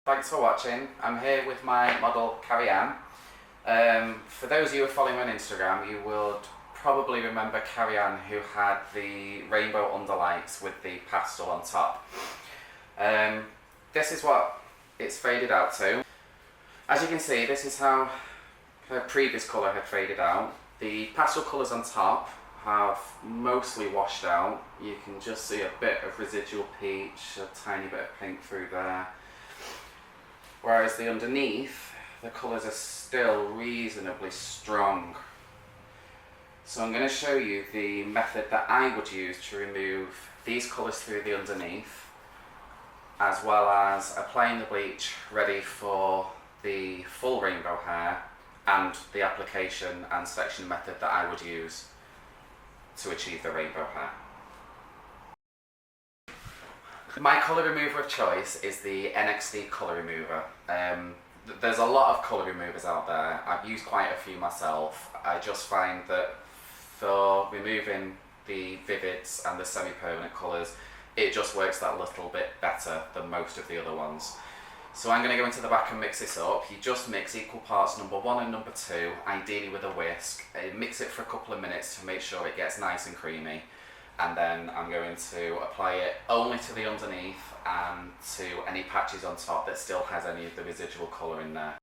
Thanks for watching. I'm here with my model Carrie Ann. For those of you who are following me on Instagram, you would probably remember Carrie Ann, who had the rainbow underlights with the pastel on top. This is what it's faded out to. As you can see, this is how her previous colour had faded out. The pastel colours on top have mostly washed out. You can just see a bit of residual peach, a tiny bit of pink through there. Whereas the underneath, the colours are still reasonably strong. So I'm going to show you the method that I would use to remove these colours through the underneath, as well as applying the bleach ready for the full rainbow hair, and the application and section method that I would use to achieve the rainbow hair. My colour remover of choice is the NXT colour remover. There's a lot of colour removers out there. I've used quite a few myself. I just find that for removing the vivids and the semi-permanent colours, it just works that little bit better than most of the other ones. So I'm going to go into the back and mix this up. You just mix equal parts number 1 and number 2, ideally with a whisk. Mix it for a couple of minutes to make sure it gets nice and creamy. And then I'm going to apply it only to the underneath and to any patches on top that still has any of the residual colour in there.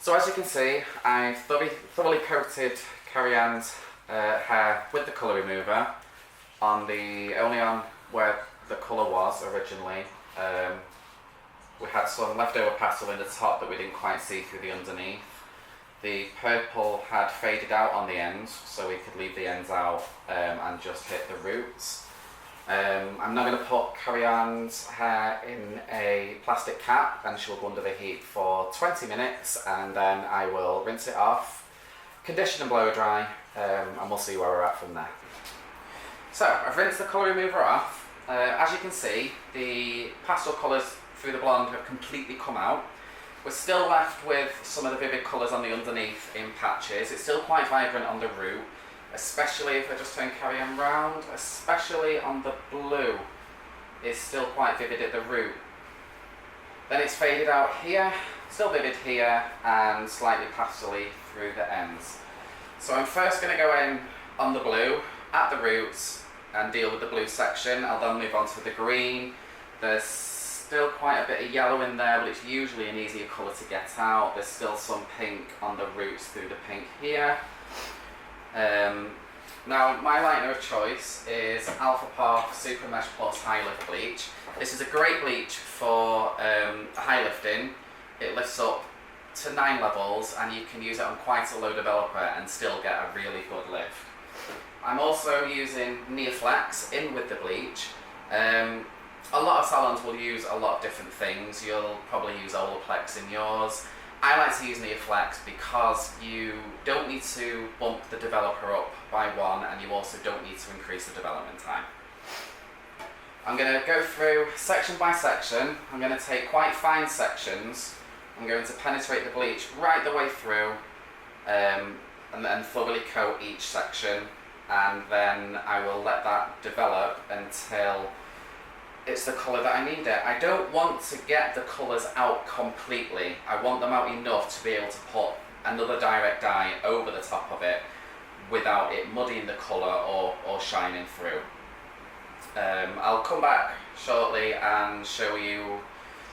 So as you can see, I've thoroughly coated Carrie Ann's hair with the colour remover only on where the colour was originally. We had some leftover pastel in the top that we didn't quite see through the underneath. The purple had faded out on the ends, so we could leave the ends out and just hit the roots. I'm now going to put Carrie Ann's hair in a plastic cap and she'll go under the heat for 20 minutes, and then I will rinse it off, condition and blow dry, and we'll see where we're at from there. So I've rinsed the colour remover off. As you can see, the pastel colours through the blonde have completely come out. We're still left with some of the vivid colours on the underneath in patches. It's still quite vibrant on the root, especially if I just turn Carrie Ann round, especially on the blue. It's still quite vivid at the root. Then it's faded out here, still vivid here, and slightly pastel-y through the ends. So I'm first going to go in on the blue at the roots, and deal with the blue section. I'll then move on to the green. There's still quite a bit of yellow in there, but it's usually an easier colour to get out. There's still some pink on the roots through the pink here. Now, my lightener of choice is Alpha Par Super Mesh Plus High Lift Bleach. This is a great bleach for high lifting. It lifts up to 9 levels and you can use it on quite a low developer and still get a really good lift. I'm also using Neoflex in with the bleach. A lot of salons will use a lot of different things. You'll probably use Olaplex in yours. I like to use Neoflex because you don't need to bump the developer up by 1 and you also don't need to increase the development time. I'm going to go through section by section. I'm going to take quite fine sections. I'm going to penetrate the bleach right the way through and then thoroughly coat each section, and then I will let that develop until it's the colour that I need it. I don't want to get the colours out completely. I want them out enough to be able to put another direct dye over the top of it without it muddying the colour or shining through. I'll come back shortly and show you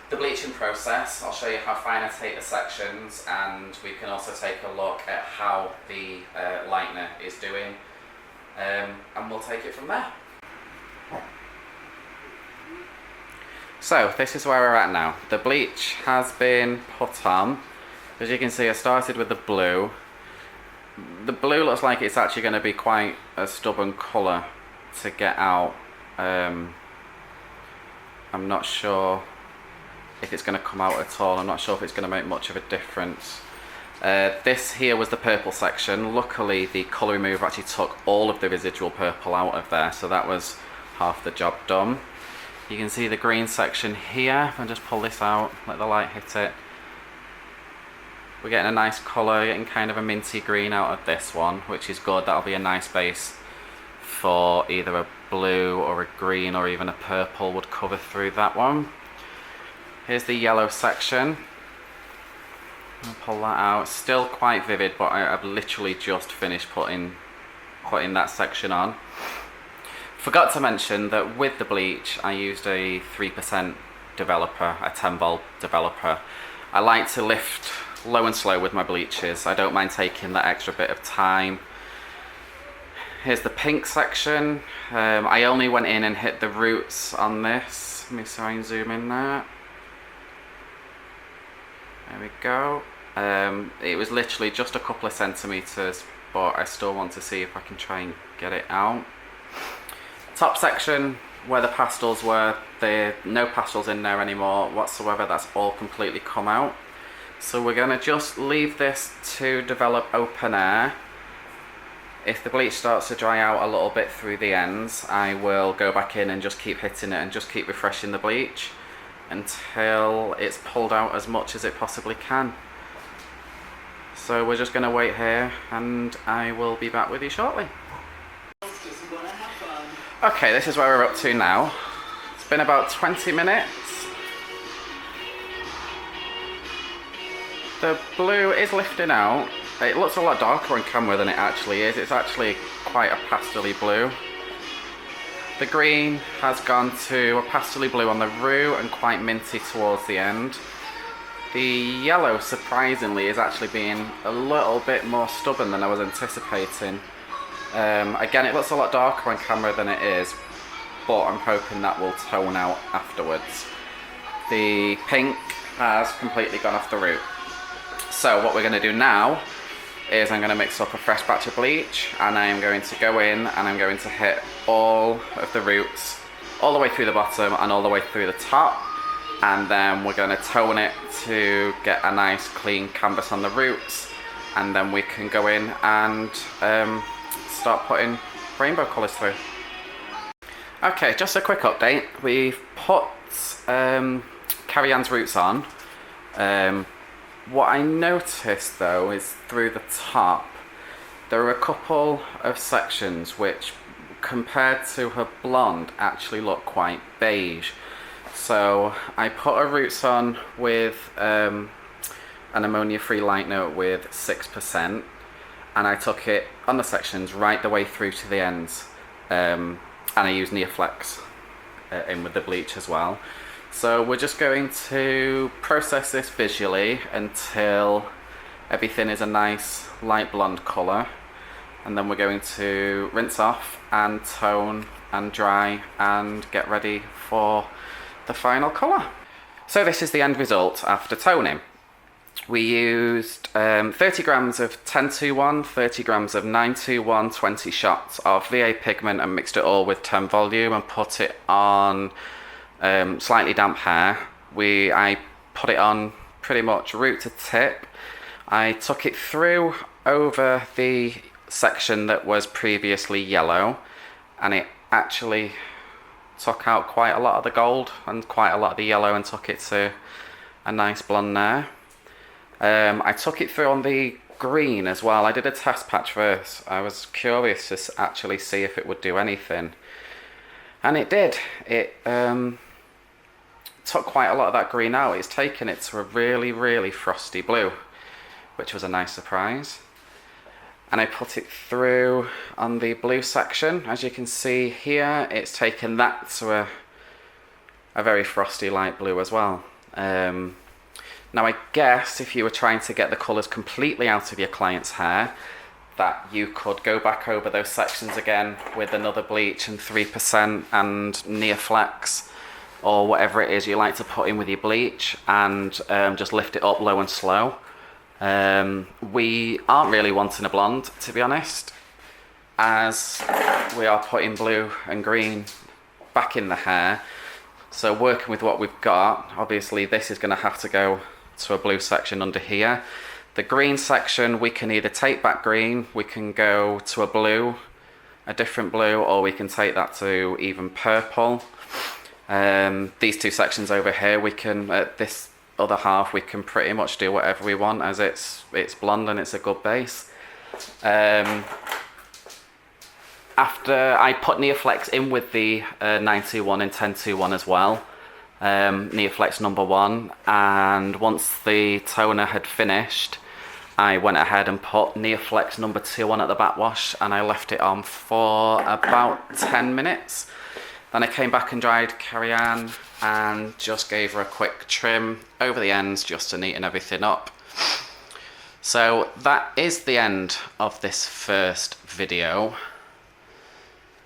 the bleaching process. I'll show you how fine I take the sections, and we can also take a look at how the lightener is doing, and we'll take it from there. So this is where we're at now. The bleach has been put on. As you can see, I started with the blue. The blue looks like it's actually going to be quite a stubborn colour to get out. I'm not sure if it's going to come out at all. I'm not sure if it's going to make much of a difference. This here was the purple section. Luckily the colour remover actually took all of the residual purple out of there, so that was half the job done. You can see the green section here. I'll just pull this out, let the light hit it. We're getting a nice colour, getting kind of a minty green out of this one, which is good. That'll be a nice base for either a blue or a green or even a purple would cover through that one. Here's the yellow section. I'll pull that out. Still quite vivid, but I've literally just finished putting that section on. Forgot to mention that with the bleach I used a 3% developer, a 10 volt developer. I like to lift low and slow with my bleaches. I don't mind taking that extra bit of time. Here's the pink section. I only went in and hit the roots on this. Let me try and zoom in there. There we go. It was literally just a couple of centimeters, but I still want to see if I can try and get it out. Top section where the pastels were, no pastels in there anymore whatsoever. That's all completely come out. So we're going to just leave this to develop open air. If the bleach starts to dry out a little bit through the ends, I will go back in and just keep hitting it and just keep refreshing the bleach until it's pulled out as much as it possibly can. So we're just going to wait here and I will be back with you shortly. Okay, this is where we're up to now. It's been about 20 minutes. The blue is lifting out. It looks a lot darker on camera than it actually is. It's actually quite a pastel-y blue. The green has gone to a pastel-y blue on the root and quite minty towards the end. The yellow, surprisingly, is actually being a little bit more stubborn than I was anticipating. Again, it looks a lot darker on camera than it is, but I'm hoping that will tone out afterwards. The pink has completely gone off the root. So what we're going to do now is I'm going to mix up a fresh batch of bleach, and I am going to go in and I'm going to hit all of the roots all the way through the bottom and all the way through the top, and then we're going to tone it to get a nice clean canvas on the roots, and then we can go in and start putting rainbow colours through. Okay, just a quick update. We've put Carrie Ann's roots on. What I noticed though is through the top there are a couple of sections which, compared to her blonde, actually look quite beige. So I put her roots on with an ammonia-free lightener with 6%, and I took it on the sections right the way through to the ends. and I use Neoflex in with the bleach as well. So we're just going to process this visually until everything is a nice light blonde colour, and then we're going to rinse off and tone and dry and get ready for the final colour. So this is the end result after toning. We used 30 grams of 1021, 30 grams of 921, 20 shots of VA pigment, and mixed it all with 10 volume and put it on slightly damp hair. I put it on pretty much root to tip. I took it through over the section that was previously yellow, and it actually took out quite a lot of the gold and quite a lot of the yellow and took it to a nice blonde there. I took it through on the green as well. I did a test patch first. I was curious to actually see if it would do anything, and it did. It took quite a lot of that green out. It's taken it to a really, really frosty blue, which was a nice surprise. And I put it through on the blue section. As you can see here, it's taken that to a very frosty light blue as well. Now I guess if you were trying to get the colours completely out of your client's hair, that you could go back over those sections again with another bleach and 3% and Neoflex, or whatever it is you like to put in with your bleach, and just lift it up low and slow. We aren't really wanting a blonde, to be honest, as we are putting blue and green back in the hair. So working with what we've got, obviously this is going to have to go to a blue section under here. The green section, we can either take back green, we can go to a blue, a different blue, or we can take that to even purple. These two sections over here, we can, this other half, we can pretty much do whatever we want, as it's blonde and it's a good base. After I put Neoflex in with the 921 and 1021 as well, Neoflex number 1, and once the toner had finished, I went ahead and put Neoflex number 2 on at the backwash, and I left it on for about 10 minutes. Then I came back and dried Carrie-Anne and just gave her a quick trim over the ends just to neaten everything up. So that is the end of this first video.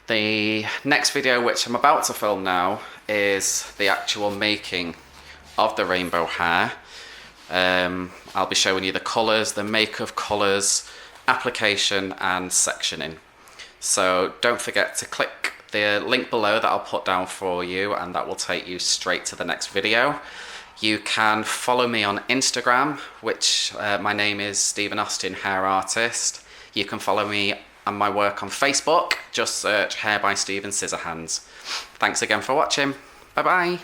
The next video, which I'm about to film now, is the actual making of the rainbow hair. I'll be showing you the colours, the make of colours, application and sectioning. So don't forget to click the link below that I'll put down for you, and that will take you straight to the next video. You can follow me on Instagram, which my name is Stephen Austin Hair Artist. You can follow me and my work on Facebook. Just search Hair by Stephen Scissorhands. Thanks again for watching. Bye bye.